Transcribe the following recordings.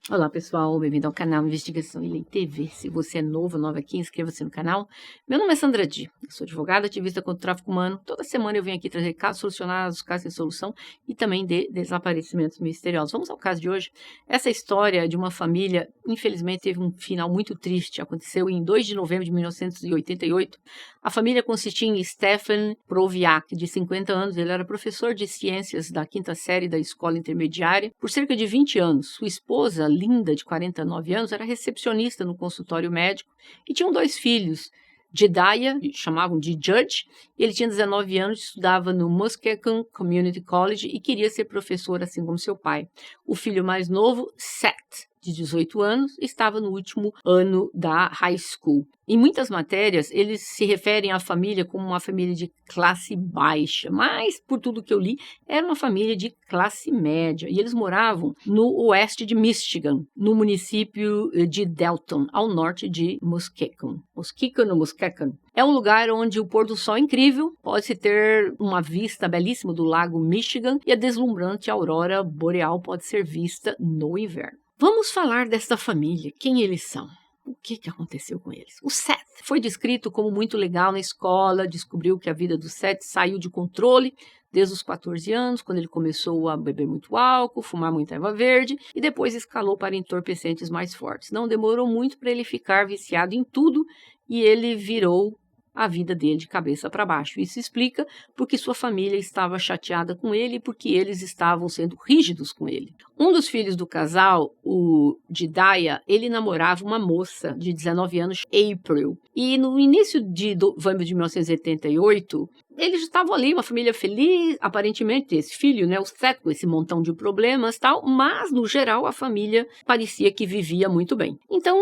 Olá pessoal, bem-vindo ao canal Investigação e Lei TV. Se você é novo, nova aqui, inscreva-se no canal. Meu nome é Sandra Di, eu sou advogada, ativista contra o tráfico humano. Toda semana eu venho aqui trazer casos solucionados, casos sem solução e também de desaparecimentos misteriosos. Vamos ao caso de hoje. Essa história de uma família, infelizmente, teve um final muito triste. Aconteceu em 2 de novembro de 1988. A família consistia em Stefan Proviak, de 50 anos. Ele era professor de ciências da 5ª série da escola intermediária por cerca de 20 anos. Sua esposa, Linda, de 49 anos, era recepcionista no consultório médico e tinham 2 filhos. Jedediah, chamavam de Judge, ele tinha 19 anos, estudava no Muskegon Community College e queria ser professor assim como seu pai. O filho mais novo, Seth, de 18 anos, estava no último ano da high school. Em muitas matérias, eles se referem à família como uma família de classe baixa, mas, por tudo que eu li, era uma família de classe média. E eles moravam no oeste de Michigan, no município de Delton, ao norte de Muskegon. Muskegon. É um lugar onde o pôr do sol é incrível, pode-se ter uma vista belíssima do lago Michigan e a deslumbrante aurora boreal pode ser vista no inverno. Vamos falar desta família, quem eles são. O que aconteceu com eles? O Seth foi descrito como muito legal na escola, descobriu que a vida do Seth saiu de controle desde os 14 anos, quando ele começou a beber muito álcool, fumar muita erva verde e depois escalou para entorpecentes mais fortes. Não demorou muito para ele ficar viciado em tudo e ele virou a vida dele de cabeça para baixo. Isso explica porque sua família estava chateada com ele e porque eles estavam sendo rígidos com ele. Um dos filhos do casal, o Jedediah, ele namorava uma moça de 19 anos, April. E no início de novembro de 1988, eles estavam ali, uma família feliz, aparentemente esse filho, né, o Seth, com esse montão de problemas e tal, mas no geral a família parecia que vivia muito bem. Então,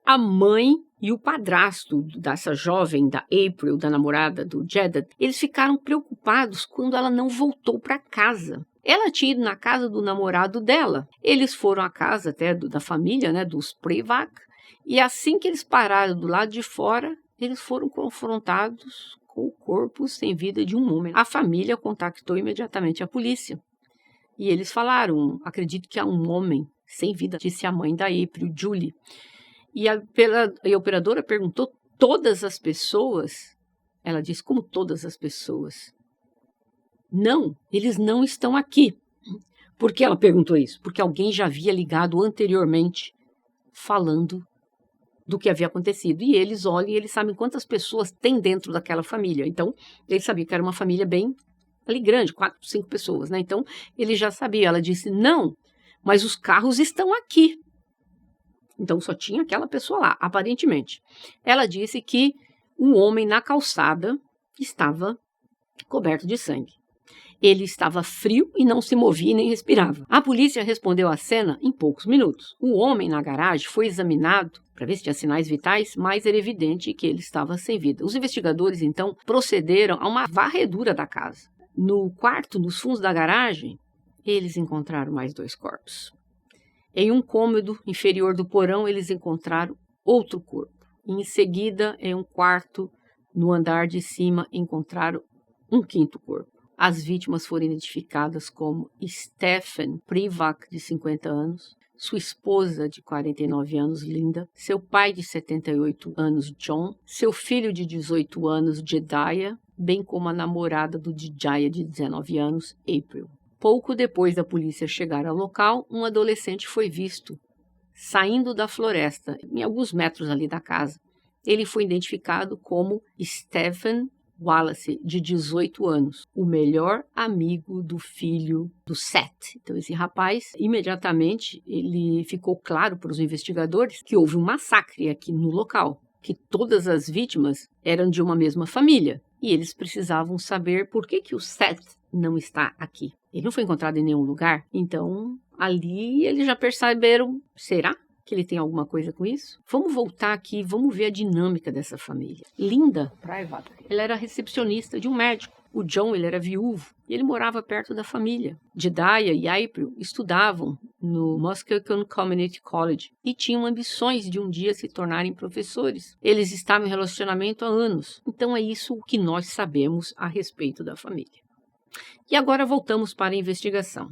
a mãe e o padrasto dessa jovem, da April, da namorada do Jedediah, eles ficaram preocupados quando ela não voltou para casa. Ela tinha ido na casa do namorado dela. Eles foram à casa até da família, né, dos Proviak, e assim que eles pararam do lado de fora, eles foram confrontados com o corpo sem vida de um homem. A família contactou imediatamente a polícia. E eles falaram, acredito que há um homem sem vida, disse a mãe da April, Julie. E a operadora perguntou todas as pessoas. Ela disse, como todas as pessoas? Não, eles não estão aqui. Por que ela perguntou isso? Porque alguém já havia ligado anteriormente falando do que havia acontecido. E eles olham e eles sabem quantas pessoas tem dentro daquela família. Então, eles sabiam que era uma família bem ali grande, 4, 5 pessoas, né? Então, ele já sabia. Ela disse, não, mas os carros estão aqui. Então, só tinha aquela pessoa lá, aparentemente. Ela disse que um homem na calçada estava coberto de sangue. Ele estava frio e não se movia e nem respirava. A polícia respondeu à cena em poucos minutos. O homem na garagem foi examinado para ver se tinha sinais vitais, mas era evidente que ele estava sem vida. Os investigadores, então, procederam a uma varredura da casa. No quarto, nos fundos da garagem, eles encontraram mais 2 corpos. Em um cômodo inferior do porão, eles encontraram outro corpo. Em seguida, em um quarto, no andar de cima, encontraram um 5º corpo. As vítimas foram identificadas como Stefan Proviak, de 50 anos, sua esposa, de 49 anos, Linda, seu pai, de 78 anos, John, seu filho, de 18 anos, Jedediah, bem como a namorada do Jedediah, de 19 anos, April. Pouco depois da polícia chegar ao local, um adolescente foi visto saindo da floresta, em alguns metros ali da casa. Ele foi identificado como Stephen Wallace, de 18 anos, o melhor amigo do filho do Seth. Então, esse rapaz, imediatamente, ele ficou claro para os investigadores que houve um massacre aqui no local, que todas as vítimas eram de uma mesma família. E eles precisavam saber por que o Seth não está aqui. Ele não foi encontrado em nenhum lugar, então ali eles já perceberam, será que ele tem alguma coisa com isso? Vamos voltar aqui, vamos ver a dinâmica dessa família. Linda Proviak, ela era recepcionista de um médico. O John, ele era viúvo e ele morava perto da família. Jedediah e April estudavam no Muskegon Community College e tinham ambições de um dia se tornarem professores. Eles estavam em relacionamento há anos, então é isso o que nós sabemos a respeito da família. E agora voltamos para a investigação.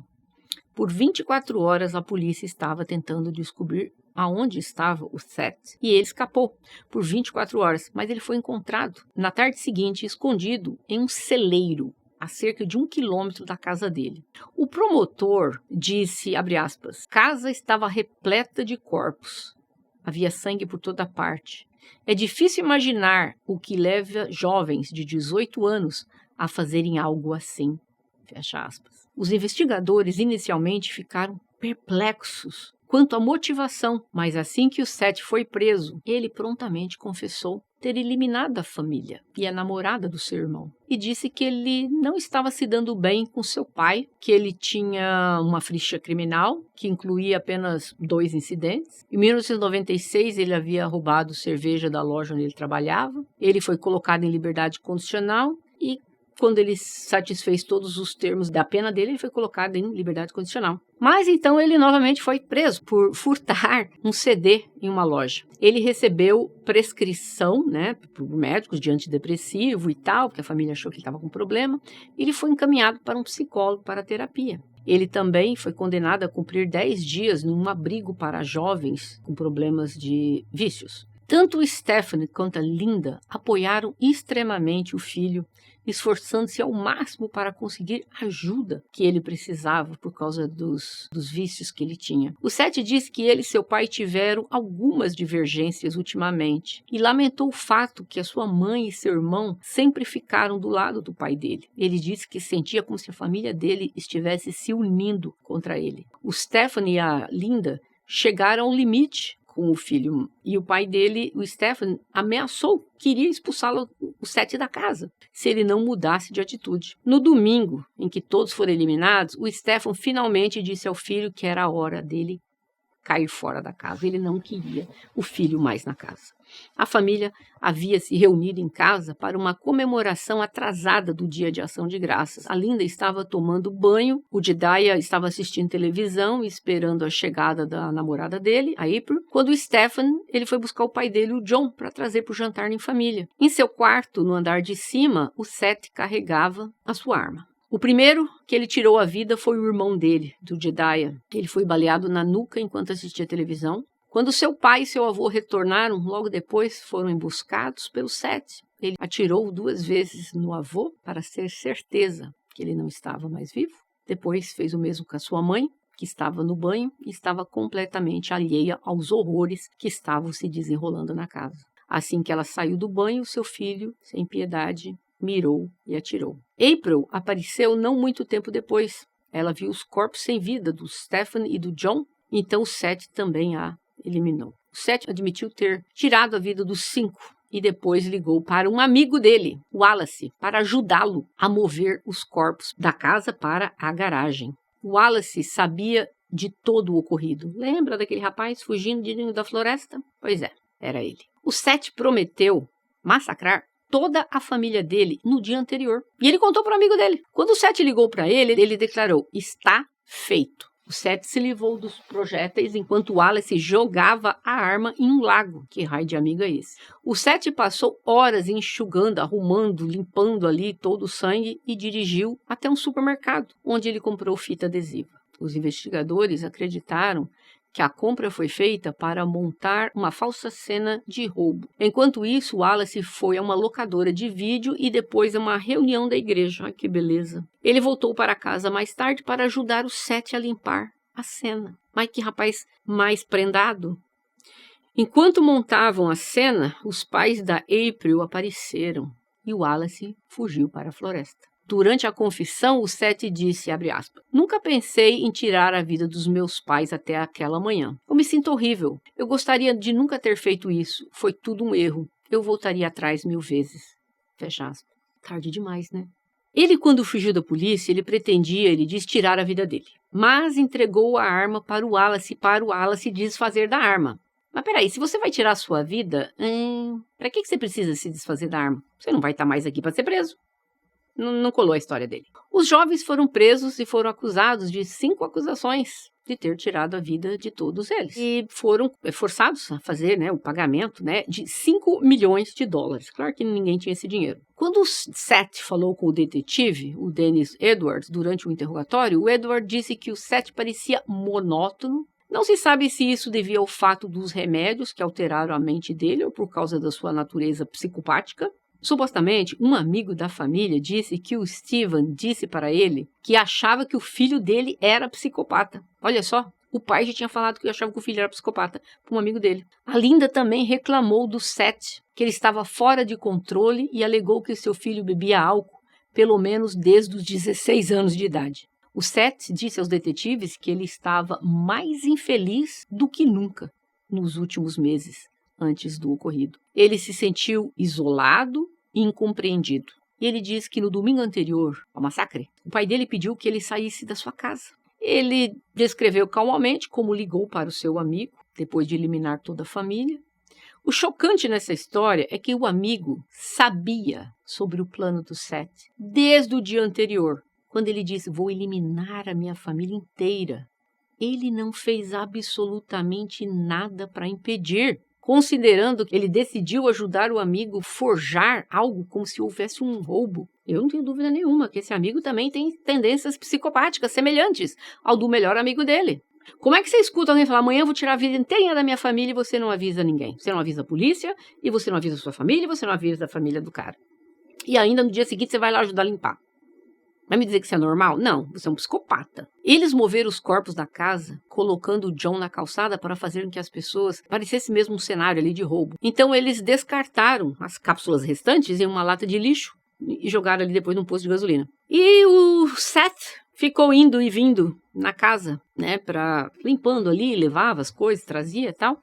Por 24 horas, a polícia estava tentando descobrir aonde estava o Seth. E ele escapou por 24 horas, mas ele foi encontrado na tarde seguinte, escondido em um celeiro, a cerca de 1 quilômetro da casa dele. O promotor disse, abre aspas, casa estava repleta de corpos. Havia sangue por toda parte. É difícil imaginar o que leva jovens de 18 anos a fazerem algo assim. Fecha aspas. Os investigadores inicialmente ficaram perplexos quanto à motivação, mas assim que o Seth foi preso, ele prontamente confessou ter eliminado a família e a namorada do seu irmão. E disse que ele não estava se dando bem com seu pai, que ele tinha uma ficha criminal, que incluía apenas 2 incidentes. Em 1996, ele havia roubado cerveja da loja onde ele trabalhava. Ele foi colocado em liberdade condicional e, quando ele satisfez todos os termos da pena dele, ele foi colocado em liberdade condicional. Mas então ele novamente foi preso por furtar um CD em uma loja. Ele recebeu prescrição, né, por médicos de antidepressivo e tal, porque a família achou que ele estava com problema. Ele foi encaminhado para um psicólogo para terapia. Ele também foi condenado a cumprir 10 dias num abrigo para jovens com problemas de vícios. Tanto o Stephanie quanto a Linda apoiaram extremamente o filho, esforçando-se ao máximo para conseguir a ajuda que ele precisava por causa dos vícios que ele tinha. O Seth disse que ele e seu pai tiveram algumas divergências ultimamente e lamentou o fato que a sua mãe e seu irmão sempre ficaram do lado do pai dele. Ele disse que sentia como se a família dele estivesse se unindo contra ele. O Stephanie e a Linda chegaram ao limite com o filho, e o pai dele, o Stephen, ameaçou, queria expulsá-lo, o Seth, da casa, se ele não mudasse de atitude. No domingo, em que todos foram eliminados, o Stephen finalmente disse ao filho que era a hora dele cair fora da casa. Ele não queria o filho mais na casa. A família havia se reunido em casa para uma comemoração atrasada do Dia de Ação de Graças. A Linda estava tomando banho, o Jedediah estava assistindo televisão e esperando a chegada da namorada dele, a April, quando o Stephen ele foi buscar o pai dele, o John, para trazer para o jantar em família. Em seu quarto, no andar de cima, o Seth carregava a sua arma. O primeiro que ele tirou a vida foi o irmão dele, do Jedediah. Ele foi baleado na nuca enquanto assistia televisão. Quando seu pai e seu avô retornaram, logo depois foram emboscados pelo Seth. Ele atirou 2 vezes no avô para ter certeza que ele não estava mais vivo. Depois fez o mesmo com a sua mãe, que estava no banho e estava completamente alheia aos horrores que estavam se desenrolando na casa. Assim que ela saiu do banho, seu filho, sem piedade, mirou e atirou. April apareceu não muito tempo depois. Ela viu os corpos sem vida do Stephen e do John, então o Seth também a eliminou. O Seth admitiu ter tirado a vida dos 5 e depois ligou para um amigo dele, Wallace, para ajudá-lo a mover os corpos da casa para a garagem. Wallace sabia de todo o ocorrido. Lembra daquele rapaz fugindo da floresta? Pois é, era ele. O Seth prometeu massacrar toda a família dele no dia anterior. E ele contou para o amigo dele. Quando o Seth ligou para ele, ele declarou: está feito. O Seth se livrou dos projéteis enquanto Wallace jogava a arma em um lago. Que raio de amigo é esse? O Seth passou horas enxugando, arrumando, limpando ali todo o sangue e dirigiu até um supermercado, onde ele comprou fita adesiva. Os investigadores acreditaram que a compra foi feita para montar uma falsa cena de roubo. Enquanto isso, Wallace foi a uma locadora de vídeo e depois a uma reunião da igreja. Ai, que beleza. Ele voltou para casa mais tarde para ajudar o Seth a limpar a cena. Mas que rapaz mais prendado. Enquanto montavam a cena, os pais da April apareceram e Wallace fugiu para a floresta. Durante a confissão, o Seth disse, abre aspas, nunca pensei em tirar a vida dos meus pais até aquela manhã. Eu me sinto horrível. Eu gostaria de nunca ter feito isso. Foi tudo um erro. Eu voltaria atrás 1000 vezes. Fecha aspas. Tarde demais, né? Ele, quando fugiu da polícia, ele disse tirar a vida dele. Mas entregou a arma para o Wallace desfazer da arma. Mas peraí, se você vai tirar a sua vida, para que você precisa se desfazer da arma? Você não vai estar mais aqui para ser preso. Não colou a história dele. Os jovens foram presos e foram acusados de 5 acusações de ter tirado a vida de todos eles. E foram forçados a fazer o pagamento de $5 milhões. Claro que ninguém tinha esse dinheiro. Quando o Seth falou com o detetive, o Dennis Edwards, durante o interrogatório, o Edward disse que o Seth parecia monótono. Não se sabe se isso devia ao fato dos remédios que alteraram a mente dele ou por causa da sua natureza psicopática. Supostamente, um amigo da família disse que o Steven disse para ele que achava que o filho dele era psicopata. Olha só, o pai já tinha falado que achava que o filho era psicopata para um amigo dele. A Linda também reclamou do Seth, que ele estava fora de controle e alegou que seu filho bebia álcool, pelo menos desde os 16 anos de idade. O Seth disse aos detetives que ele estava mais infeliz do que nunca nos últimos meses antes do ocorrido. Ele se sentiu isolado e incompreendido. E ele diz que no domingo anterior ao massacre, o pai dele pediu que ele saísse da sua casa. Ele descreveu calmamente como ligou para o seu amigo, depois de eliminar toda a família. O chocante nessa história é que o amigo sabia sobre o plano do Seth desde o dia anterior, quando ele disse: vou eliminar a minha família inteira. Ele não fez absolutamente nada para impedir, considerando que ele decidiu ajudar o amigo a forjar algo como se houvesse um roubo. Eu não tenho dúvida nenhuma que esse amigo também tem tendências psicopáticas semelhantes ao do melhor amigo dele. Como é que você escuta alguém falar: amanhã eu vou tirar a vida inteira da minha família, e você não avisa ninguém? Você não avisa a polícia, e você não avisa a sua família, e você não avisa a família do cara. E ainda no dia seguinte você vai lá ajudar a limpar. Vai me dizer que isso é normal? Não, você é um psicopata. Eles moveram os corpos da casa, colocando o John na calçada para fazer com que as pessoas parecesse mesmo um cenário ali de roubo. Então eles descartaram as cápsulas restantes em uma lata de lixo e jogaram ali depois num posto de gasolina. E o Seth ficou indo e vindo na casa, né, limpando ali, levava as coisas, trazia e tal.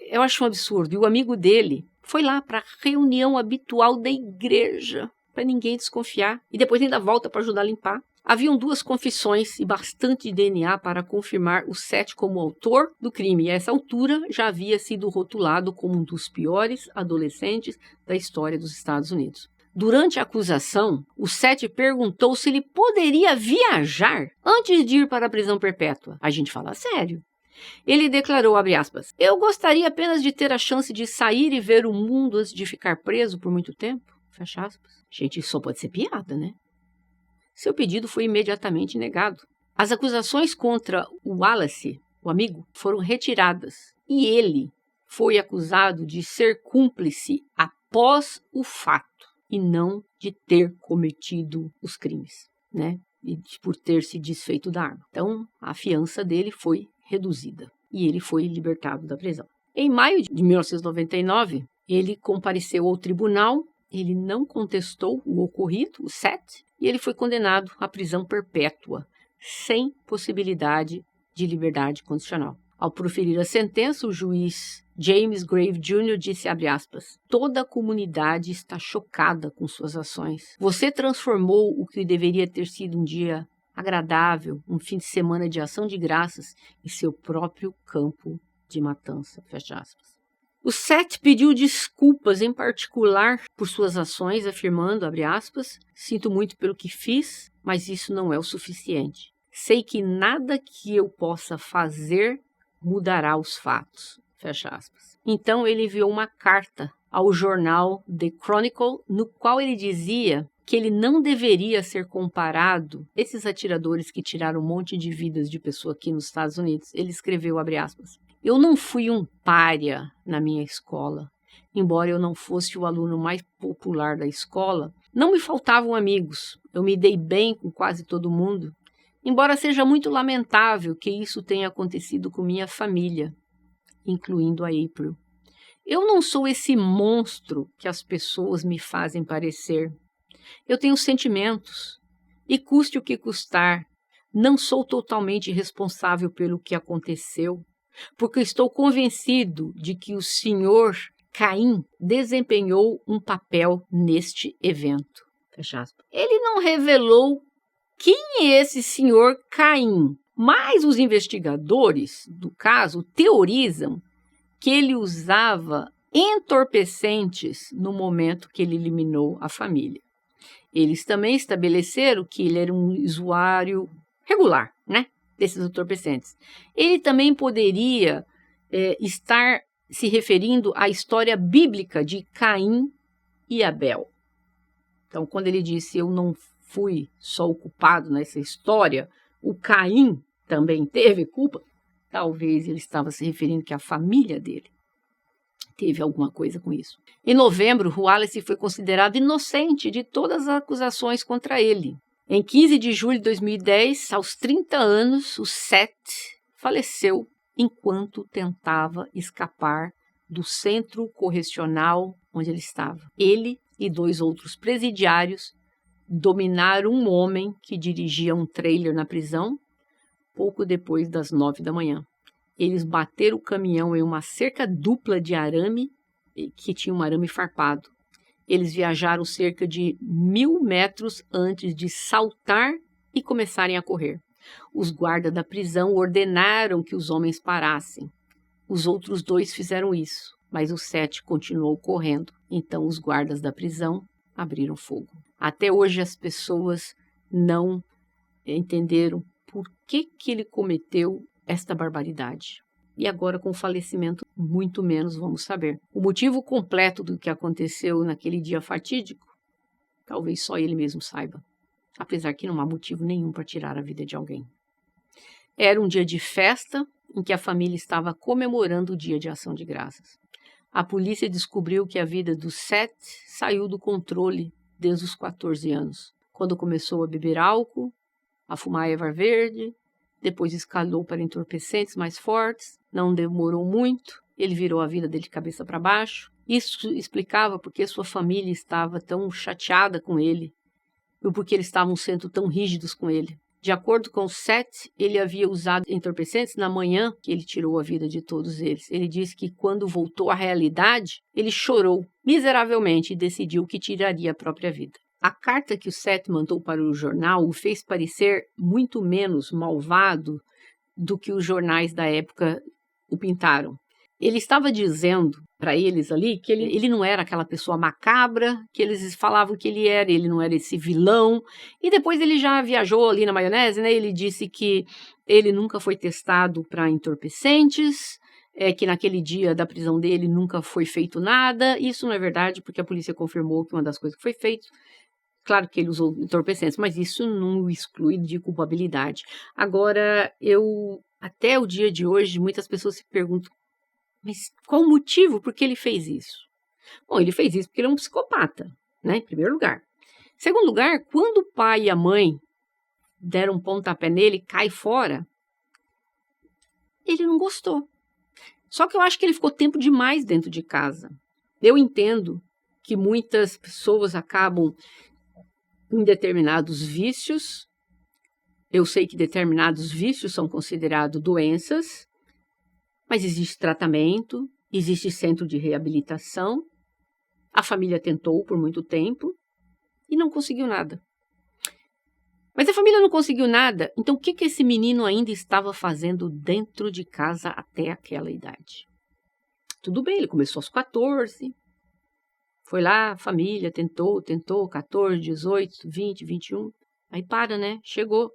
Eu acho um absurdo. E o amigo dele foi lá para a reunião habitual da igreja, para ninguém desconfiar, e depois ainda volta para ajudar a limpar. Haviam 2 confissões e bastante DNA para confirmar o Seth como autor do crime, e a essa altura já havia sido rotulado como um dos piores adolescentes da história dos Estados Unidos. Durante a acusação, o Seth perguntou se ele poderia viajar antes de ir para a prisão perpétua. A gente fala sério. Ele declarou, abre aspas, eu gostaria apenas de ter a chance de sair e ver o mundo antes de ficar preso por muito tempo. Fecha aspas. Gente, isso só pode ser piada, né? Seu pedido foi imediatamente negado. As acusações contra o Wallace, o amigo, foram retiradas. E ele foi acusado de ser cúmplice após o fato e não de ter cometido os crimes, né? E por ter se desfeito da arma. Então, a fiança dele foi reduzida e ele foi libertado da prisão. Em maio de 1999, ele compareceu ao tribunal. Ele não contestou o ocorrido, o Seth, e ele foi condenado à prisão perpétua, sem possibilidade de liberdade condicional. Ao proferir a sentença, o juiz James Grave Jr. disse, abre aspas, toda a comunidade está chocada com suas ações. Você transformou o que deveria ter sido um dia agradável, um fim de semana de ação de graças, em seu próprio campo de matança, fecha aspas. O Seth pediu desculpas em particular por suas ações, afirmando, abre aspas, sinto muito pelo que fiz, mas isso não é o suficiente. Sei que nada que eu possa fazer mudará os fatos, fecha aspas. Então ele enviou uma carta ao jornal The Chronicle, no qual ele dizia que ele não deveria ser comparado, esses atiradores que tiraram um monte de vidas de pessoas aqui nos Estados Unidos, ele escreveu, abre aspas, eu não fui um pária na minha escola. Embora eu não fosse o aluno mais popular da escola, não me faltavam amigos. Eu me dei bem com quase todo mundo. Embora seja muito lamentável que isso tenha acontecido com minha família, incluindo a April. Eu não sou esse monstro que as pessoas me fazem parecer. Eu tenho sentimentos. E custe o que custar, não sou totalmente responsável pelo que aconteceu. Porque estou convencido de que o senhor Caim desempenhou um papel neste evento. Fecha aspas. Ele não revelou quem é esse senhor Caim, mas os investigadores do caso teorizam que ele usava entorpecentes no momento que ele eliminou a família. Eles também estabeleceram que ele era um usuário regular, né? Desses entorpecentes. Ele também poderia estar se referindo à história bíblica de Caim e Abel. Então, quando ele disse, eu não fui só o culpado nessa história, o Caim também teve culpa, talvez ele estava se referindo que a família dele teve alguma coisa com isso. Em novembro, Wallace foi considerado inocente de todas as acusações contra ele. Em 15 de julho de 2010, aos 30 anos, o Seth faleceu enquanto tentava escapar do centro correcional onde ele estava. Ele e 2 outros presidiários dominaram um homem que dirigia um trailer na prisão pouco depois das 9 da manhã. Eles bateram o caminhão em uma cerca dupla de arame, que tinha um arame farpado. Eles viajaram cerca de 1.000 metros antes de saltar e começarem a correr. Os guardas da prisão ordenaram que os homens parassem. Os outros 2 fizeram isso, mas o Seth continuou correndo. Então os guardas da prisão abriram fogo. Até hoje as pessoas não entenderam por que ele cometeu esta barbaridade. E agora, com o falecimento, muito menos vamos saber. O motivo completo do que aconteceu naquele dia fatídico, talvez só ele mesmo saiba. Apesar que não há motivo nenhum para tirar a vida de alguém. Era um dia de festa em que a família estava comemorando o Dia de Ação de Graças. A polícia descobriu que a vida do Seth saiu do controle desde os 14 anos, quando começou a beber álcool, a fumar erva verde, depois escalou para entorpecentes mais fortes. Não demorou muito, ele virou a vida dele de cabeça para baixo. Isso explicava porque sua família estava tão chateada com ele e porque eles estavam sendo tão rígidos com ele. De acordo com o Seth, ele havia usado entorpecentes na manhã que ele tirou a vida de todos eles. Ele disse que quando voltou à realidade, ele chorou miseravelmente e decidiu que tiraria a própria vida. A carta que o Seth mandou para o jornal o fez parecer muito menos malvado do que os jornais da época o pintaram. Ele estava dizendo para eles ali que ele não era aquela pessoa macabra que eles falavam que ele não era esse vilão. E depois ele já viajou ali na maionese, né? Ele disse que ele nunca foi testado para entorpecentes, que naquele dia da prisão dele nunca foi feito nada. Isso não é verdade, porque a polícia confirmou que uma das coisas que foi feito, claro que ele usou entorpecentes, mas isso não o exclui de culpabilidade. Agora, até o dia de hoje, muitas pessoas se perguntam, mas qual o motivo por que ele fez isso? Bom, ele fez isso porque ele é um psicopata, né? Em primeiro lugar. Em segundo lugar, quando o pai e a mãe deram um pontapé nele, cai fora, ele não gostou. Só que eu acho que ele ficou tempo demais dentro de casa. Eu entendo que muitas pessoas acabam em determinados vícios. Eu sei que determinados vícios são considerados doenças, mas existe tratamento, existe centro de reabilitação. A família tentou por muito tempo e não conseguiu nada. Mas a família não conseguiu nada, então o que esse menino ainda estava fazendo dentro de casa até aquela idade? Tudo bem, ele começou aos 14, foi lá, a família tentou, 14, 18, 20, 21, aí para, né? Chegou.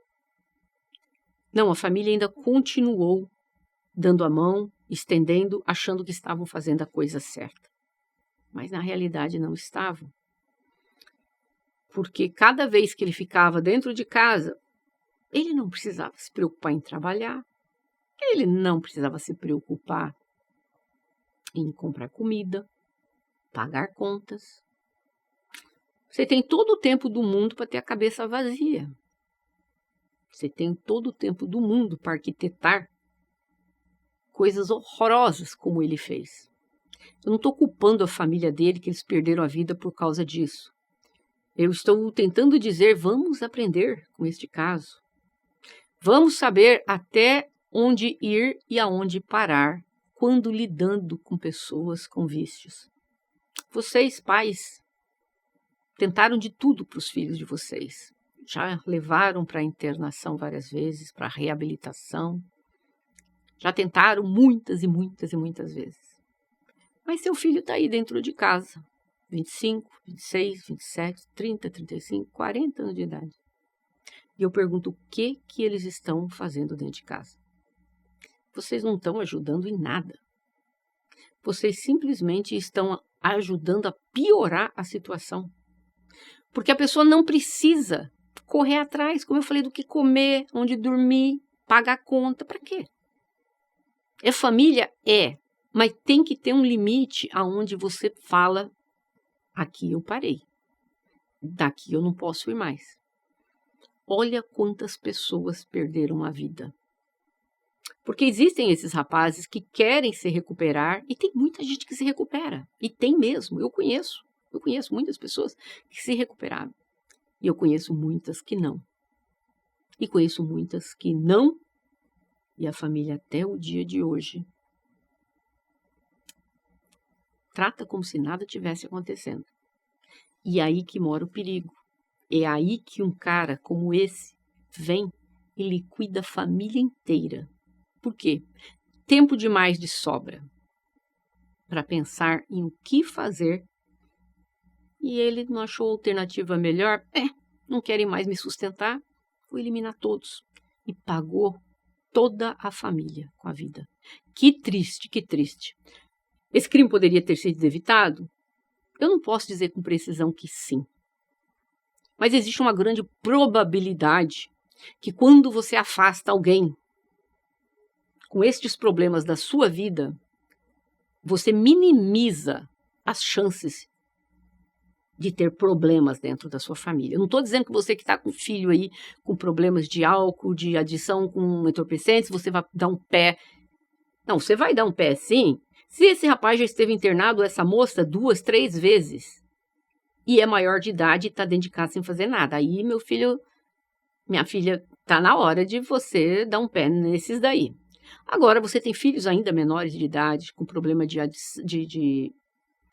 Não, a família ainda continuou dando a mão, estendendo, achando que estavam fazendo a coisa certa. Mas na realidade não estavam. Porque cada vez que ele ficava dentro de casa, ele não precisava se preocupar em trabalhar, ele não precisava se preocupar em comprar comida, pagar contas. Você tem todo o tempo do mundo para ter a cabeça vazia. Você tem todo o tempo do mundo para arquitetar coisas horrorosas como ele fez. Eu não estou culpando a família dele que eles perderam a vida por causa disso. Eu estou tentando dizer, vamos aprender com este caso. Vamos saber até onde ir e aonde parar quando lidando com pessoas com vícios. Vocês, pais, tentaram de tudo para os filhos de vocês. Já levaram para a internação várias vezes, para a reabilitação. Já tentaram muitas e muitas e muitas vezes. Mas seu filho está aí dentro de casa. 25, 26, 27, 30, 35, 40 anos de idade. E eu pergunto o que eles estão fazendo dentro de casa. Vocês não estão ajudando em nada. Vocês simplesmente estão ajudando a piorar a situação. Porque a pessoa não precisa correr atrás, como eu falei, do que comer, onde dormir, pagar a conta, para quê? É família? É, mas tem que ter um limite aonde você fala, aqui eu parei, daqui eu não posso ir mais. Olha quantas pessoas perderam a vida. Porque existem esses rapazes que querem se recuperar, e tem muita gente que se recupera, e tem mesmo, eu conheço muitas pessoas que se recuperaram, e eu conheço muitas que não. E conheço muitas que não, e a família até o dia de hoje trata como se nada tivesse acontecendo. E é aí que mora o perigo. É aí que um cara como esse vem e liquida a família inteira. Por quê? Tempo demais de sobra para pensar em o que fazer, e ele não achou alternativa melhor. Não querem mais me sustentar, vou eliminar todos. E pagou toda a família com a vida. Que triste, que triste. Esse crime poderia ter sido evitado? Eu não posso dizer com precisão que sim. Mas existe uma grande probabilidade que quando você afasta alguém com estes problemas da sua vida, você minimiza as chances de ter problemas dentro da sua família. Eu não estou dizendo que você que está com filho aí, com problemas de álcool, de adição com entorpecentes, você vai dar um pé. Não, você vai dar um pé sim, se esse rapaz já esteve internado, essa moça, 2, 3 vezes, e é maior de idade e está dentro de casa sem fazer nada. Aí, meu filho, minha filha, está na hora de você dar um pé nesses daí. Agora, você tem filhos ainda menores de idade, com problema de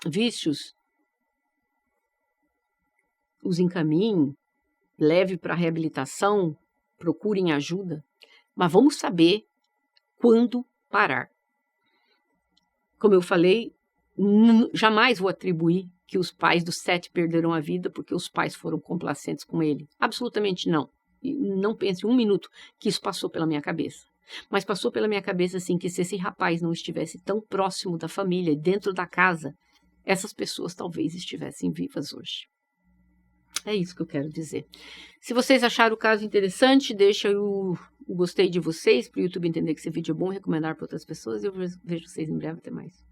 vícios, os encaminhe, leve para a reabilitação, procurem ajuda, mas vamos saber quando parar. Como eu falei, jamais vou atribuir que os pais dos 7 perderam a vida porque os pais foram complacentes com ele. Absolutamente não. E não pense um minuto que isso passou pela minha cabeça. Mas passou pela minha cabeça, assim, que se esse rapaz não estivesse tão próximo da família, dentro da casa, essas pessoas talvez estivessem vivas hoje. É isso que eu quero dizer. Se vocês acharam o caso interessante, deixa o gostei de vocês para o YouTube entender que esse vídeo é bom, recomendar para outras pessoas, e eu vejo vocês em breve. Até mais.